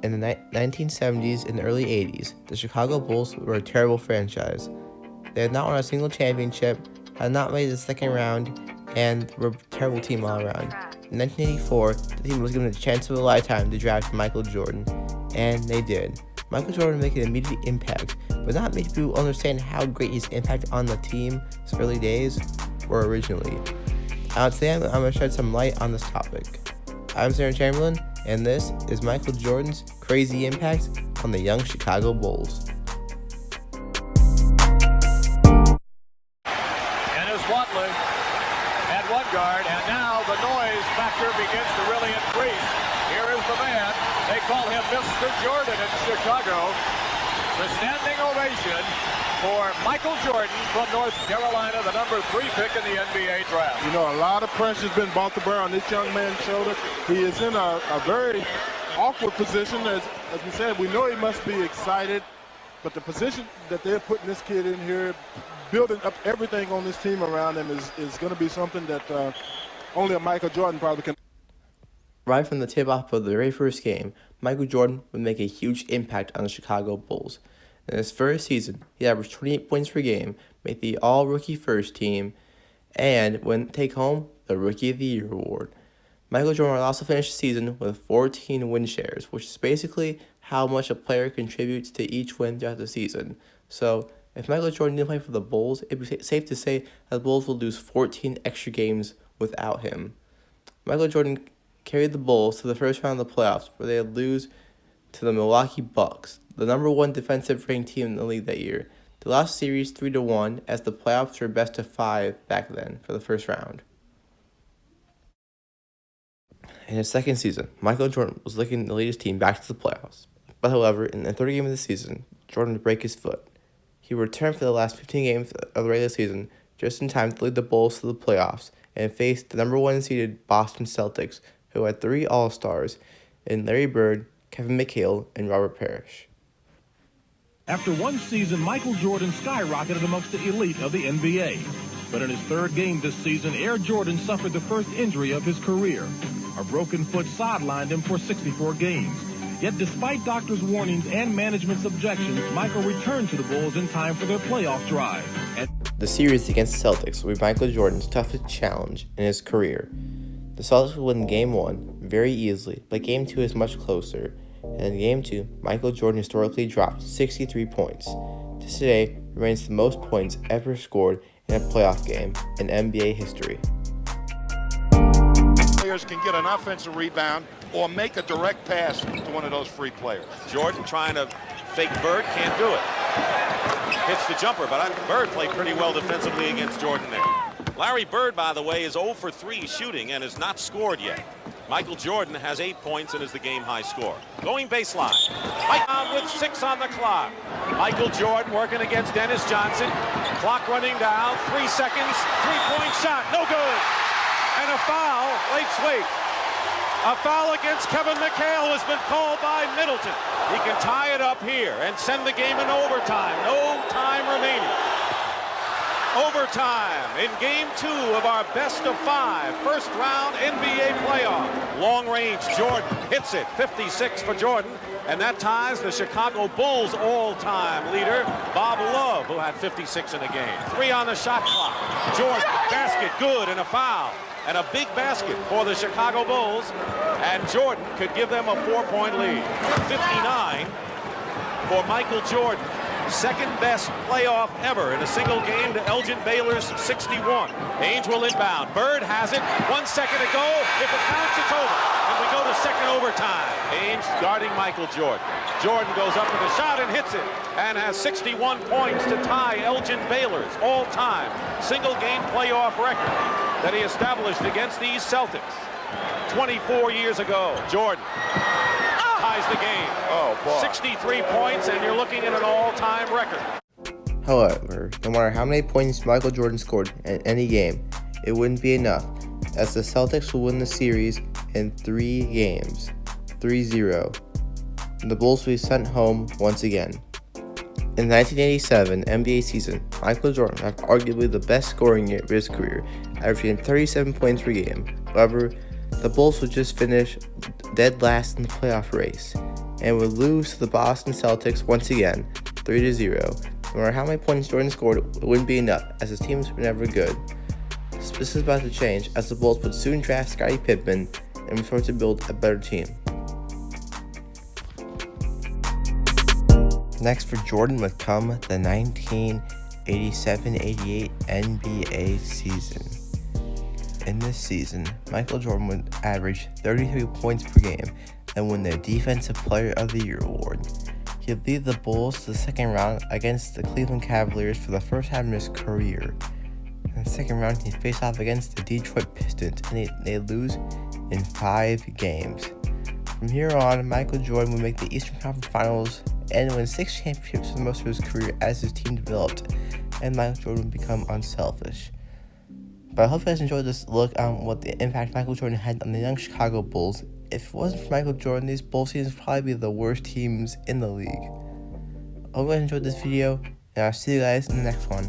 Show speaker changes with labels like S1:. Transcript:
S1: In the 1970s and early 80s, the Chicago Bulls were a terrible franchise. They had not won a single championship, had not made the second round, and were a terrible team all around. In 1984, the team was given a chance of a lifetime to draft Michael Jordan, and they did. Michael Jordan made an immediate impact, but not many people understand how great his impact on the team's early days were originally. Today I'm going to shed some light on this topic. I'm Sarah Chamberlain, and this is Michael Jordan's crazy impact on the young Chicago Bulls.
S2: Dennis Watley at one guard, and now the noise factor begins to really increase. Here is the man. They call him Mr. Jordan in Chicago. The standing ovation for Michael Jordan from North Carolina, the number 3 pick in the NBA draft.
S3: You know, a lot of pressure has been brought to bear on this young man's shoulder. He is in a very awkward position. As we said, we know he must be excited, but the position that they're putting this kid in here, building up everything on this team around him is going to be something that only a Michael Jordan probably can.
S1: Right from the tip-off of the very first game, Michael Jordan would make a huge impact on the Chicago Bulls. In his first season, he averaged 28 points per game, made the All-Rookie First Team, and would take home the Rookie of the Year award. Michael Jordan would also finish the season with 14 win shares, which is basically how much a player contributes to each win throughout the season. So, if Michael Jordan didn't play for the Bulls, it would be safe to say that the Bulls will lose 14 extra games without him. Michael Jordan carried the Bulls to the first round of the playoffs, where they would lose to the Milwaukee Bucks, the number 1 defensive ranked team in the league that year. They lost series 3-1, as the playoffs were best of 5 back then for the first round. In his second season, Michael Jordan was leading the latest team back to the playoffs. But however, in the third game of the season, Jordan would break his foot. He returned for the last 15 games of the regular season, just in time to lead the Bulls to the playoffs, and faced the number 1 seeded Boston Celtics, who had 3 All-Stars in Larry Bird, Kevin McHale, and Robert Parrish.
S4: After one season, Michael Jordan skyrocketed amongst the elite of the NBA. But in his third game this season, Air Jordan suffered the first injury of his career. A broken foot sidelined him for 64 games. Yet despite doctors' warnings and management's objections, Michael returned to the Bulls in time for their playoff drive.
S1: The series against the Celtics would be Michael Jordan's toughest challenge in his career. The Celtics would win Game 1 very easily, but Game 2 is much closer. And in Game 2, Michael Jordan historically dropped 63 points. This today remains the most points ever scored in a playoff game in NBA history.
S5: Players can get an offensive rebound or make a direct pass to one of those free players.
S6: Jordan trying to fake Bird, can't do it. Hits the jumper, but Bird played pretty well defensively against Jordan there. Larry Bird, by the way, is 0 for 3 shooting and has not scored yet. Michael Jordan has 8 points and is the game-high scorer. Going baseline. Mike with 6 on the clock. Michael Jordan working against Dennis Johnson. Clock running down. 3 seconds. 3-point shot. No good. And a foul. Late sweep. A foul against Kevin McHale has been called by Middleton. He can tie it up here and send the game in overtime. No time remaining. Overtime in Game 2 of our best-of-5 first-round NBA playoff. Long range, Jordan hits it, 56 for Jordan, and that ties the Chicago Bulls all-time leader, Bob Love, who had 56 in the game. 3 on the shot clock. Jordan, basket, good, and a foul. And a big basket for the Chicago Bulls, and Jordan could give them a 4-point lead. 59 for Michael Jordan. Second best playoff ever in a single game to Elgin Baylor's 61. Ainge will inbound. Bird has it. 1 second to go. If it counts, it's over. And we go to second overtime. Ainge guarding Michael Jordan. Jordan goes up with a shot and hits it. And has 61 points to tie Elgin Baylor's all-time single-game playoff record that he established against these Celtics 24 years ago. Jordan ties the game.
S5: Oh, boy.
S6: 63 points, and you're looking at an all-time record.
S1: However, no matter how many points Michael Jordan scored in any game, it wouldn't be enough, as the Celtics will win the series in 3 games, 3-0. The Bulls will be sent home once again. In the 1987 NBA season, Michael Jordan had arguably the best scoring year of his career, averaging 37 points per game. However, the Bulls would just finish dead last in the playoff race. and would lose to the Boston Celtics once again, 3-0. No matter how many points Jordan scored, it wouldn't be enough, as his teams were never good. This is about to change, as the Bulls would soon draft Scottie Pippen and would start to build a better team. Next for Jordan would come the 1987-88 NBA season. In this season, Michael Jordan would average 33 points per game and win the Defensive Player of the Year award. He would lead the Bulls to the second round against the Cleveland Cavaliers for the first time in his career. In the second round, he faced off against the Detroit Pistons, and they lose in 5 games. From here on, Michael Jordan would make the Eastern Conference Finals and win 6 championships for most of his career as his team developed, and Michael Jordan would become unselfish. But I hope you guys enjoyed this look on what the impact Michael Jordan had on the young Chicago Bulls. If it wasn't for Michael Jordan, these Bulls teams would probably be the worst teams in the league. I hope you guys enjoyed this video, and I'll see you guys in the next one.